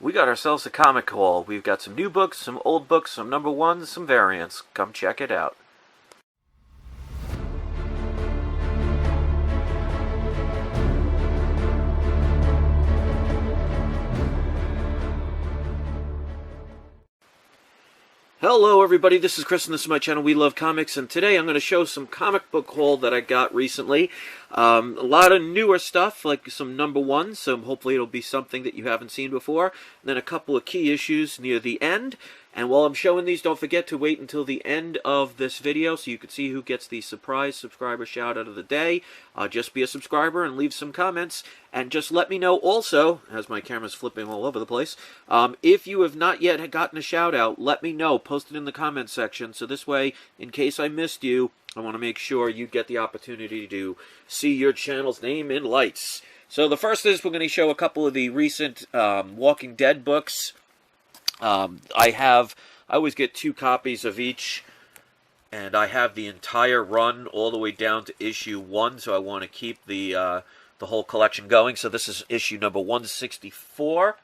We got ourselves a comic haul. We've got some new books, some old books, some number ones, some variants. Come check it out. Hello everybody, this is Chris and this is my channel We Love Comics, and today I'm going to show some comic book haul that I got recently. A lot of newer stuff, like some number ones, so hopefully it'll be something that you haven't seen before. And then a couple of key issues near the end. And while I'm showing these, don't forget to wait until the end of this video so you can see who gets the surprise subscriber shout out of the day. Just be a subscriber and leave some comments. And just let me know also, as my camera's flipping all over the place, if you have not yet gotten a shout out, let me know. Post it in the comments section. So this way, in case I missed you, I want to make sure you get the opportunity to see your channel's name in lights. So the first is we're going to show a couple of the recent Walking Dead books. I always get 2 copies of each, and I have the entire run all the way down to issue 1, so I want to keep the whole collection going. So this is issue number 164,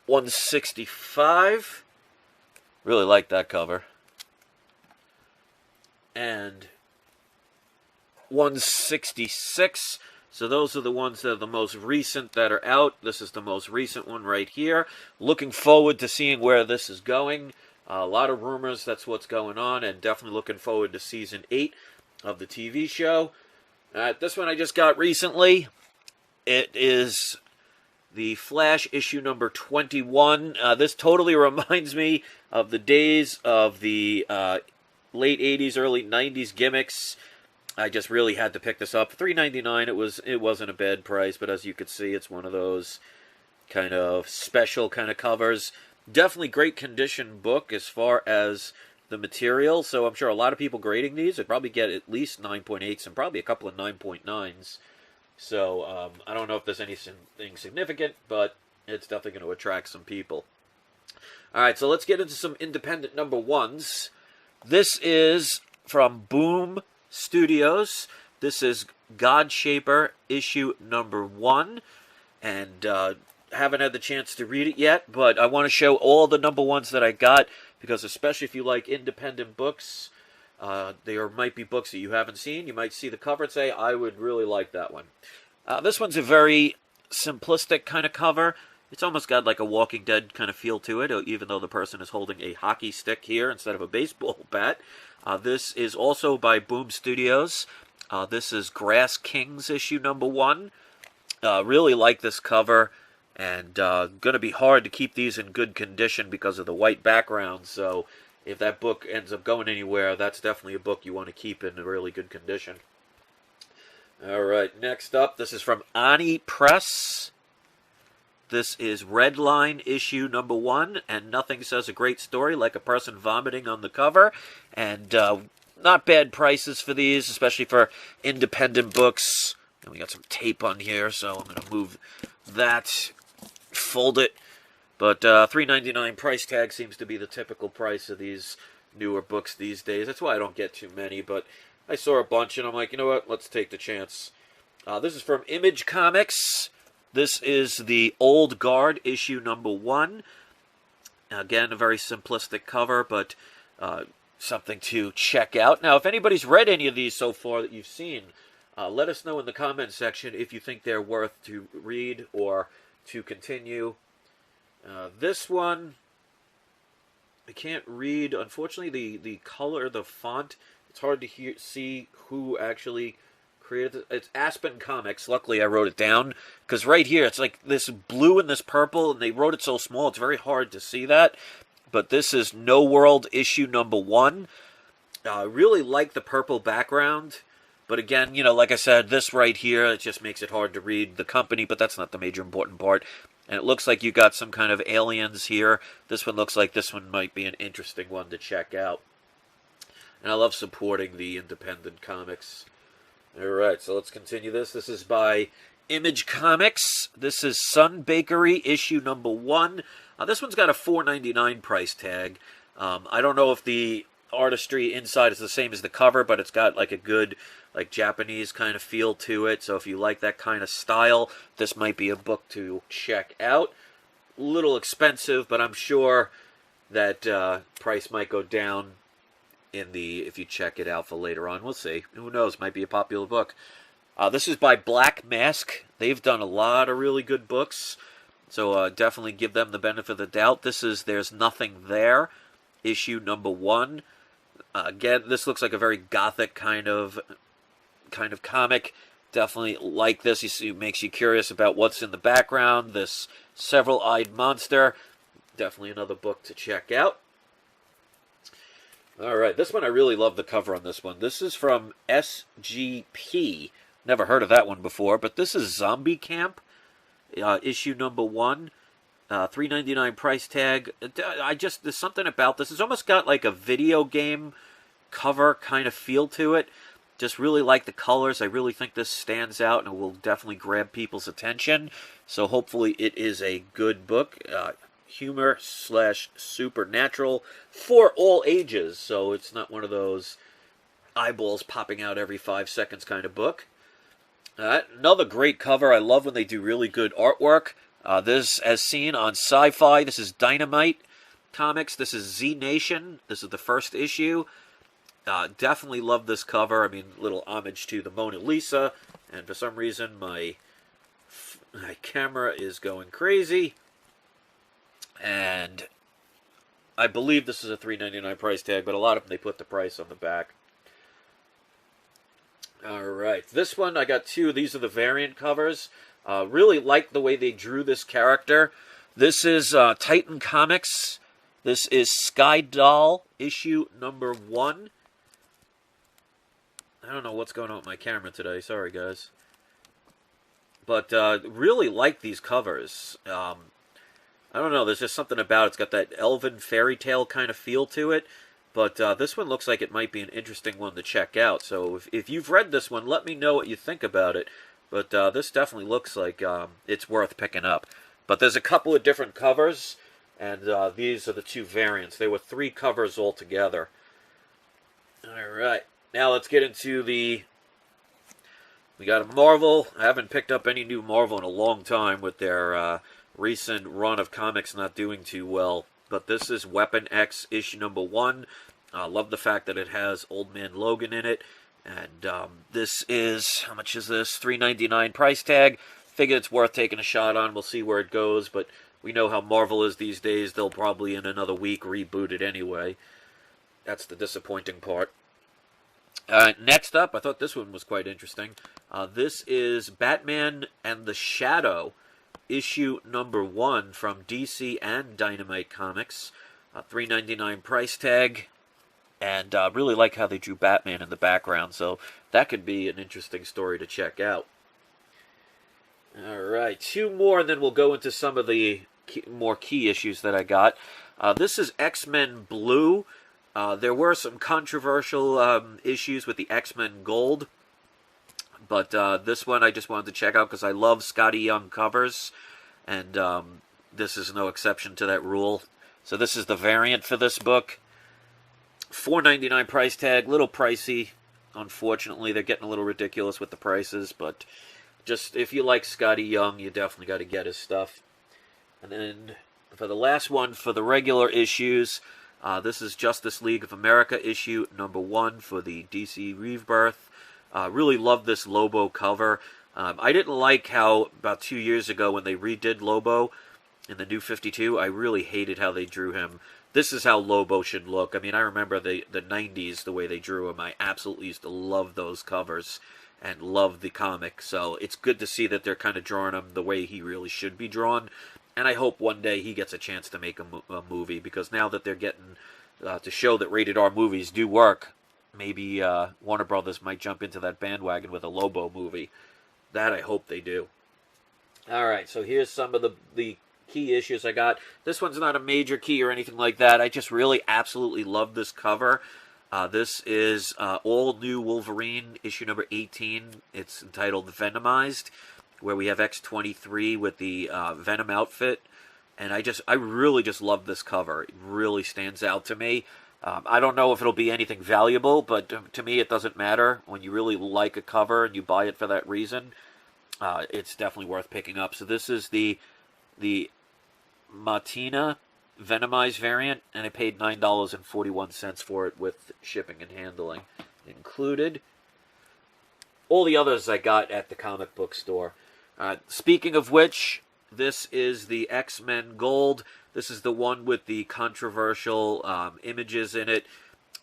165, really like that cover, and 166. So those are the ones that are the most recent that are out. This is the most recent one right here. Looking forward to seeing where this is going. A lot of rumors, that's what's going on, and definitely looking forward to Season 8 of the TV show. This one I just got recently. It is the Flash issue number 21. This totally reminds me of the days of the late 80s, early 90s gimmicks. I just really had to pick this up. $3.99. It wasn't a bad price, but as you can see, it's one of those kind of special kind of covers. Definitely great condition book as far as the material. So I'm sure a lot of people grading these would probably get at least 9.8s and probably a couple of 9.9s. So I don't know if there's anything significant, but it's definitely going to attract some people. All right, so let's get into some independent number ones. This is from Boom Studios. This is Godshaper issue number 1, and haven't had the chance to read it yet, but I want to show all the number ones that I got, because especially if you like independent books, there might be books that you haven't seen. You might see the cover and say, I would really like that one. This one's a very simplistic kind of cover. It's almost got like a Walking Dead kind of feel to it, even though the person is holding a hockey stick here instead of a baseball bat. This is also by Boom Studios. This is Grass Kings issue number 1. Really like this cover, and going to be hard to keep these in good condition because of the white background. So if that book ends up going anywhere, that's definitely a book you want to keep in a really good condition. All right, next up, this is from Ani Press. This is Redline issue number 1, and nothing says a great story like a person vomiting on the cover. And not bad prices for these, especially for independent books. And we got some tape on here, so I'm going to move that, fold it. But $3.99 price tag seems to be the typical price of these newer books these days. That's why I don't get too many, but I saw a bunch, and I'm like, you know what, let's take the chance. This is from Image Comics. This is the Old Guard issue number 1. Again, a very simplistic cover, but something to check out. Now, if anybody's read any of these so far that you've seen, let us know in the comments section if you think they're worth to read or to continue. This one, I can't read. Unfortunately, the color, the font, it's hard to see who actually created it. It's Aspen Comics. Luckily, I wrote it down, because right here, it's like this blue and this purple, and they wrote it so small, it's very hard to see that. But this is No World issue number 1. I really like the purple background, but again, you know, like I said, this right here, it just makes it hard to read the company, but that's not the major important part. And it looks like you got some kind of aliens here. This one looks like this one might be an interesting one to check out. And I love supporting the independent comics. Alright, so let's continue this. This is by Image Comics. This is Sun Bakery issue number 1. This one's got a $4.99 price tag. I don't know if the artistry inside is the same as the cover, but it's got like a good like Japanese kind of feel to it. So if you like that kind of style, this might be a book to check out. A little expensive, but I'm sure that price might go down if you check it out for later on. We'll see. Who knows? Might be a popular book. This is by Black Mask. They've done a lot of really good books, so definitely give them the benefit of the doubt. This is There's Nothing There, issue number 1. Again, this looks like a very gothic kind of comic. Definitely like this. It makes you curious about what's in the background. This several-eyed monster. Definitely another book to check out. All right, this one, I really love the cover on this one. This is from SGP. Never heard of that one before, but this is Zombie Camp, issue number 1. $3.99 price tag. There's something about this. It's almost got like a video game cover kind of feel to it. Just really like the colors. I really think this stands out and will definitely grab people's attention. So hopefully it is a good book. Humor / supernatural for all ages. So it's not one of those eyeballs popping out every 5 seconds kind of book. Another great cover. I love when they do really good artwork. This, as seen on Sci-Fi, this is Dynamite Comics. This is Z Nation. This is the first issue. Definitely love this cover. I mean, little homage to the Mona Lisa. And for some reason, my camera is going crazy. And I believe this is a $3.99 price tag, but a lot of them, they put the price on the back. Alright, this one, I got 2. These are the variant covers. Really like the way they drew this character. This is Titan Comics. This is Sky Doll, issue number 1. I don't know what's going on with my camera today. Sorry, guys. But really like these covers. I don't know, there's just something about it. It's got that elven fairy tale kind of feel to it. But this one looks like it might be an interesting one to check out. So if you've read this one, let me know what you think about it. But this definitely looks like it's worth picking up. But there's a couple of different covers, and these are the 2 variants. There were 3 covers altogether. Alright, now let's get into we got a Marvel. I haven't picked up any new Marvel in a long time with their recent run of comics not doing too well. But this is Weapon X, issue number 1. I love the fact that it has Old Man Logan in it. And this is, how much is this? $3.99 price tag. Figure it's worth taking a shot on. We'll see where it goes. But we know how Marvel is these days. They'll probably in another week reboot it anyway. That's the disappointing part. Next up, I thought this one was quite interesting. This is Batman and the Shadow, issue number 1 from DC and Dynamite Comics. $3.99 price tag. And really like how they drew Batman in the background, so that could be an interesting story to check out. Alright, 2 more, and then we'll go into some of the more key issues that I got. This is XMen Blue. There were some controversial issues with the XMen Gold, but this one I just wanted to check out because I love Scotty Young covers, and this is no exception to that rule. So this is the variant for this book. $4.99 price tag, little pricey. Unfortunately, they're getting a little ridiculous with the prices, but just if you like Scotty Young, you definitely got to get his stuff. And then for the last one, for the regular issues, this is Justice League of America issue number 1 for the DC Rebirth. Really love this Lobo cover. I didn't like how about 2 years ago when they redid Lobo in the New 52, I really hated how they drew him. This is how Lobo should look. I mean, I remember the 90s, the way they drew him. I absolutely used to love those covers and love the comic. So it's good to see that they're kind of drawing him the way he really should be drawn. And I hope one day he gets a chance to make a movie, because now that they're getting to show that rated R movies do work, maybe Warner Brothers might jump into that bandwagon with a Lobo movie. That I hope they do. All right, so here's some of the key issues I got. This one's not a major key or anything like that. I just really absolutely love this cover. This is All New Wolverine, issue number 18. It's entitled Venomized, where we have X-23 with the Venom outfit. And I really just love this cover. It really stands out to me. I don't know if it'll be anything valuable, but to me it doesn't matter. When you really like a cover and you buy it for that reason, it's definitely worth picking up. So this is the Matina Venomized variant, and I paid $9.41 for it with shipping and handling included. All the others I got at the comic book store. Speaking of which, this is the XMen Gold. This is the one with the controversial images in it.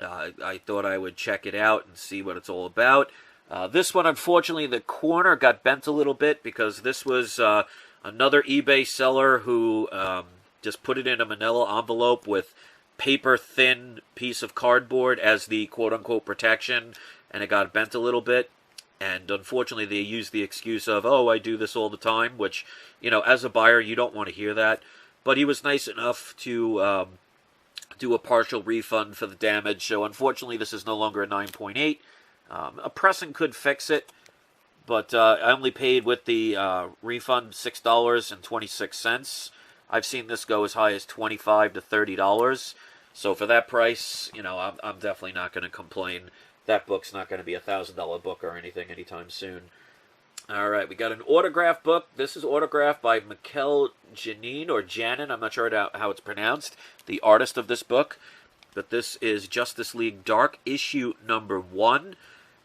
I thought I would check it out and see what it's all about. This one, unfortunately, the corner got bent a little bit because this was another eBay seller who just put it in a manila envelope with paper-thin piece of cardboard as the quote-unquote protection, and it got bent a little bit. And unfortunately, they used the excuse of, oh, I do this all the time, which, you know, as a buyer, you don't want to hear that. But he was nice enough to do a partial refund for the damage. So unfortunately, this is no longer a 9.8. A pressing could fix it, but I only paid with the refund $6.26. I've seen this go as high as $25 to $30. So for that price, you know, I'm definitely not going to complain. That book's not going to be a $1,000 book or anything anytime soon. All right, we got an autograph book. This is autographed by Mikkel Janin, or Janin. I'm not sure how it's pronounced, the artist of this book. But this is Justice League Dark, issue number 1.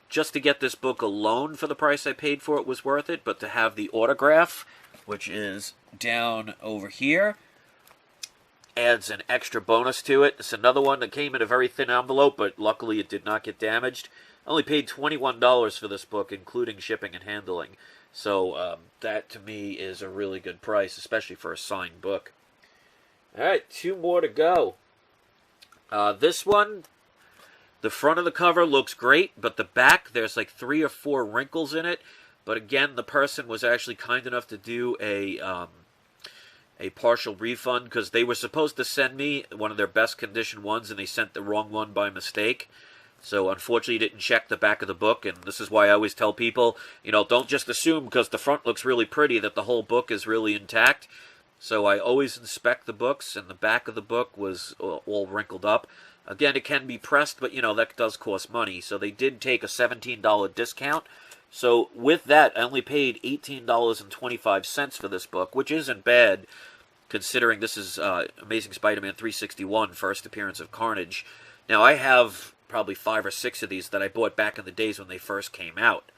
Just to get this book alone for the price I paid for it was worth it, but to have the autograph, which is down over here, adds an extra bonus to it. It's another one that came in a very thin envelope, but luckily it did not get damaged. I only paid $21 for this book, including shipping and handling. So that, to me, is a really good price, especially for a signed book. All right, 2 more to go. This one, the front of the cover looks great, but the back, there's like 3 or 4 wrinkles in it. But again, the person was actually kind enough to do a partial refund, because they were supposed to send me one of their best condition ones, and they sent the wrong one by mistake. So unfortunately, didn't check the back of the book, and this is why I always tell people, you know, don't just assume because the front looks really pretty that the whole book is really intact. So I always inspect the books, and the back of the book was all wrinkled up. Again, it can be pressed, but, you know, that does cost money. So they did take a $17 discount. So with that, I only paid $18.25 for this book, which isn't bad, considering this is Amazing Spider-Man 361, first appearance of Carnage. Now, I have probably 5 or 6 of these that I bought back in the days when they first came out.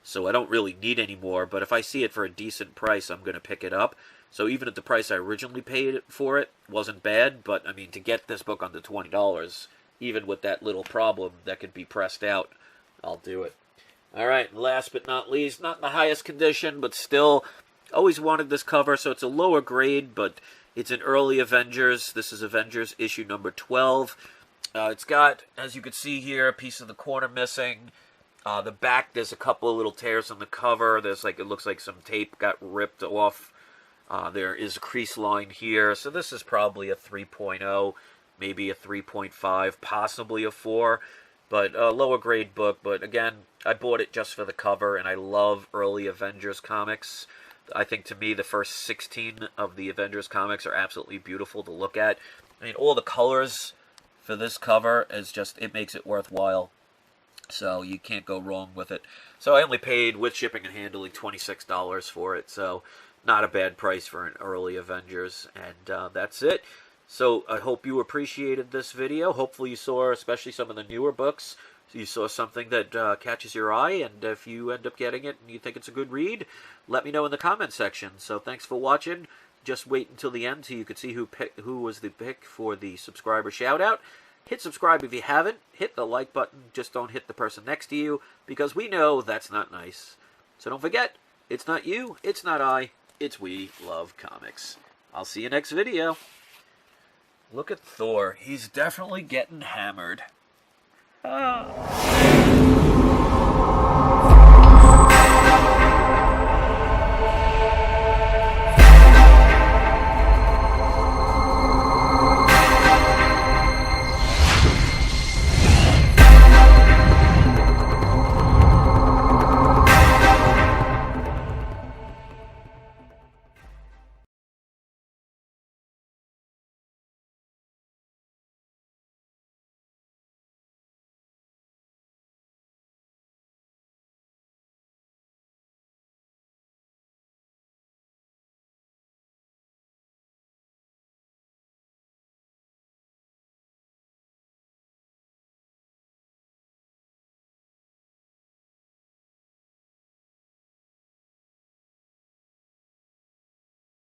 So I don't really need any more, but if I see it for a decent price, I'm going to pick it up. So even at the price I originally paid for it, wasn't bad, but I mean, to get this book under $20, even with that little problem that could be pressed out, I'll do it. All right, and last but not least, not in the highest condition, but still, always wanted this cover, so it's a lower grade, but it's an early Avengers. This is Avengers issue number 12. It's got, as you can see here, a piece of the corner missing. The back, there's a couple of little tears on the cover. There's like, it looks like some tape got ripped off. There is a crease line here. So this is probably a 3.0, maybe a 3.5, possibly a 4. But a lower grade book. But again, I bought it just for the cover, and I love early Avengers comics. I think, to me, the first 16 of the Avengers comics are absolutely beautiful to look at. I mean, all the colors for this cover is just, it makes it worthwhile. So you can't go wrong with it. So I only paid, with shipping and handling, $26 for it. So not a bad price for an early Avengers. And that's it. So I hope you appreciated this video. Hopefully you saw, especially some of the newer books, you saw something that catches your eye. And if you end up getting it and you think it's a good read, let me know in the comment section. So thanks for watching. Just wait until the end so you can see who was the pick for the subscriber shout-out. Hit subscribe if you haven't. Hit the like button. Just don't hit the person next to you, because we know that's not nice. So don't forget, it's not you, it's not I, it's We Love Comics. I'll see you next video. Look at Thor. He's definitely getting hammered. Ah.